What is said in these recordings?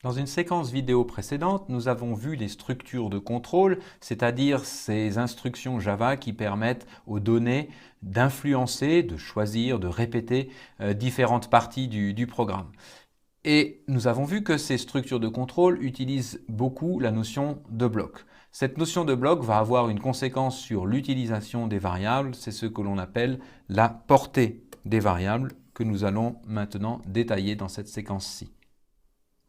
Dans une séquence vidéo précédente, nous avons vu les structures de contrôle, c'est-à-dire ces instructions Java qui permettent aux données d'influencer, de choisir, de répéter différentes parties du programme. Et nous avons vu que ces structures de contrôle utilisent beaucoup la notion de bloc. Cette notion de bloc va avoir une conséquence sur l'utilisation des variables, c'est ce que l'on appelle la portée des variables que nous allons maintenant détailler dans cette séquence-ci.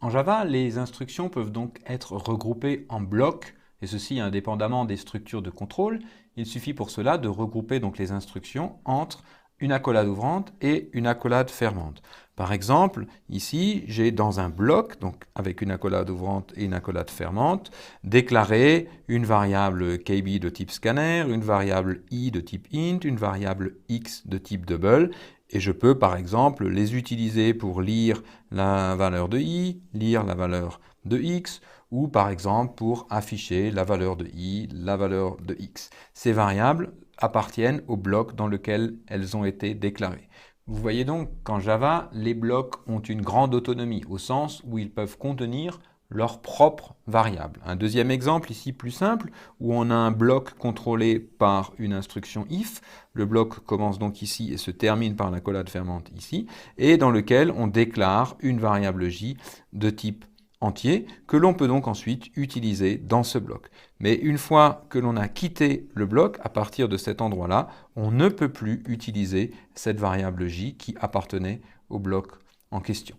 En Java, les instructions peuvent donc être regroupées en blocs, et ceci indépendamment des structures de contrôle. Il suffit pour cela de regrouper donc les instructions entre une accolade ouvrante et une accolade fermante. Par exemple, ici, j'ai dans un bloc, donc avec une accolade ouvrante et une accolade fermante, déclaré une variable kb de type scanner, une variable i de type int, une variable x de type double, et je peux par exemple les utiliser pour lire la valeur de i, lire la valeur de x, ou par exemple pour afficher la valeur de i, la valeur de x. Ces variables appartiennent au bloc dans lequel elles ont été déclarées. Vous voyez donc qu'en Java, les blocs ont une grande autonomie, au sens où ils peuvent contenir leurs propres variables. Un deuxième exemple ici plus simple, où on a un bloc contrôlé par une instruction if. Le bloc commence donc ici et se termine par l'accolade fermante ici, et dans lequel on déclare une variable j de type entier, que l'on peut donc ensuite utiliser dans ce bloc. Mais une fois que l'on a quitté le bloc, à partir de cet endroit-là, on ne peut plus utiliser cette variable j qui appartenait au bloc en question.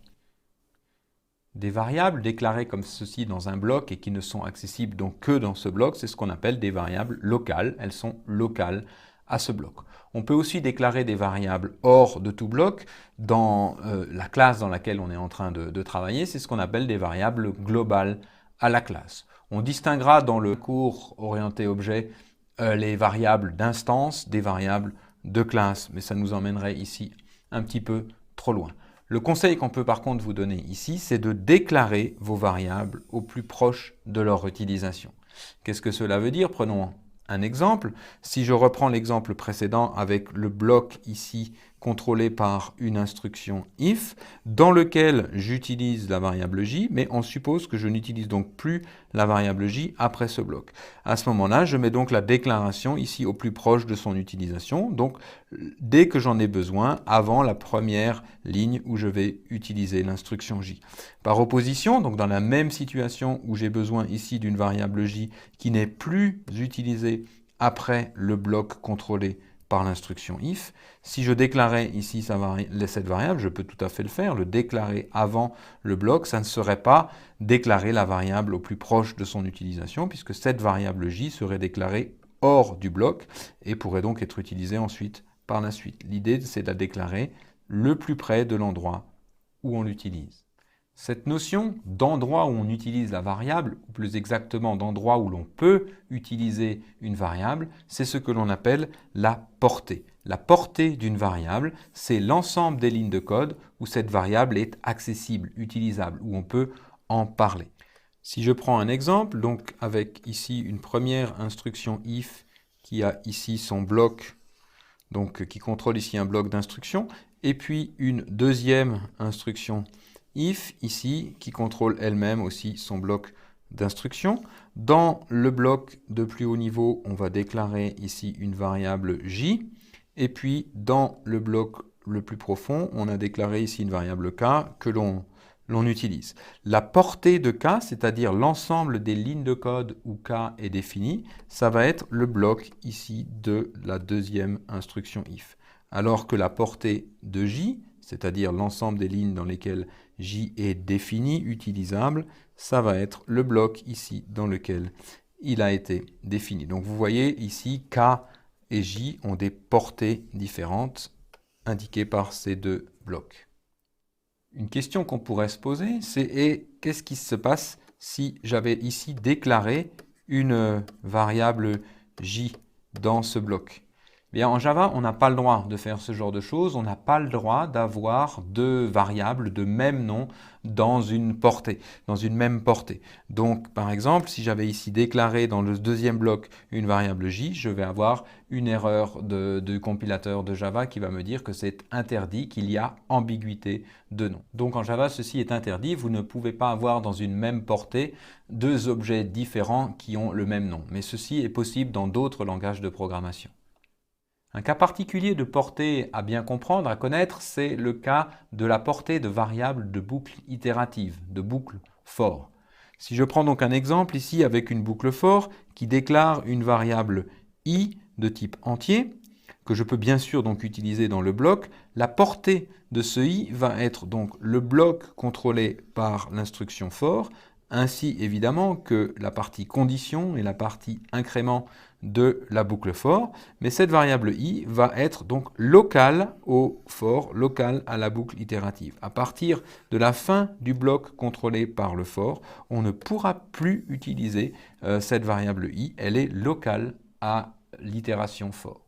Des variables déclarées comme ceci dans un bloc et qui ne sont accessibles donc que dans ce bloc, c'est ce qu'on appelle des variables locales. Elles sont locales à ce bloc. On peut aussi déclarer des variables hors de tout bloc dans la classe dans laquelle on est en train de travailler. C'est ce qu'on appelle des variables globales à la classe. On distinguera dans le cours orienté objet les variables d'instance des variables de classe, mais ça nous emmènerait ici un petit peu trop loin. Le conseil qu'on peut par contre vous donner ici, c'est de déclarer vos variables au plus proche de leur utilisation. Qu'est-ce que cela veut dire? Prenons un exemple. Si je reprends l'exemple précédent avec le bloc ici contrôlé par une instruction if, dans lequel j'utilise la variable j, mais on suppose que je n'utilise donc plus la variable j après ce bloc. À ce moment-là, je mets donc la déclaration ici au plus proche de son utilisation, donc dès que j'en ai besoin, avant la première ligne où je vais utiliser l'instruction j. Par opposition, donc dans la même situation où j'ai besoin ici d'une variable j qui n'est plus utilisée après le bloc contrôlé par l'instruction if. Si je déclarais ici cette variable, je peux tout à fait le faire, le déclarer avant le bloc, ça ne serait pas déclarer la variable au plus proche de son utilisation, puisque cette variable j serait déclarée hors du bloc et pourrait donc être utilisée ensuite par la suite. L'idée, c'est de la déclarer le plus près de l'endroit où on l'utilise. Cette notion d'endroit où on utilise la variable, ou plus exactement d'endroit où l'on peut utiliser une variable, c'est ce que l'on appelle la portée. La portée d'une variable, c'est l'ensemble des lignes de code où cette variable est accessible, utilisable, où on peut en parler. Si je prends un exemple, donc avec ici une première instruction if qui a ici son bloc, donc qui contrôle ici un bloc d'instruction, et puis une deuxième instruction if, ici, qui contrôle elle-même aussi son bloc d'instruction. Dans le bloc de plus haut niveau, on va déclarer ici une variable j. Et puis, dans le bloc le plus profond, on a déclaré ici une variable k que l'on utilise. La portée de k, c'est-à-dire l'ensemble des lignes de code où k est défini, ça va être le bloc ici de la deuxième instruction if. Alors que la portée de j, c'est-à-dire l'ensemble des lignes dans lesquelles j est défini, utilisable, ça va être le bloc ici dans lequel il a été défini. Donc vous voyez ici, k et j ont des portées différentes indiquées par ces deux blocs. Une question qu'on pourrait se poser, c'est qu'est-ce qui se passe si j'avais ici déclaré une variable j dans ce bloc? Bien, en Java, on n'a pas le droit de faire ce genre de choses. On n'a pas le droit d'avoir deux variables de même nom dans une portée, dans une même portée. Donc, par exemple, si j'avais ici déclaré dans le deuxième bloc une variable j, je vais avoir une erreur de compilateur de Java qui va me dire que c'est interdit, qu'il y a ambiguïté de nom. Donc, en Java, ceci est interdit. Vous ne pouvez pas avoir dans une même portée deux objets différents qui ont le même nom. Mais ceci est possible dans d'autres langages de programmation. Un cas particulier de portée à bien comprendre, à connaître, c'est le cas de la portée de variables de boucle itérative, de boucle for. Si je prends donc un exemple ici avec une boucle for qui déclare une variable i de type entier, que je peux bien sûr donc utiliser dans le bloc, la portée de ce i va être donc le bloc contrôlé par l'instruction for, ainsi évidemment que la partie condition et la partie incrément de la boucle for, mais cette variable i va être donc locale au for, locale à la boucle itérative. À partir de la fin du bloc contrôlé par le for, on ne pourra plus utiliser cette variable i, elle est locale à l'itération for.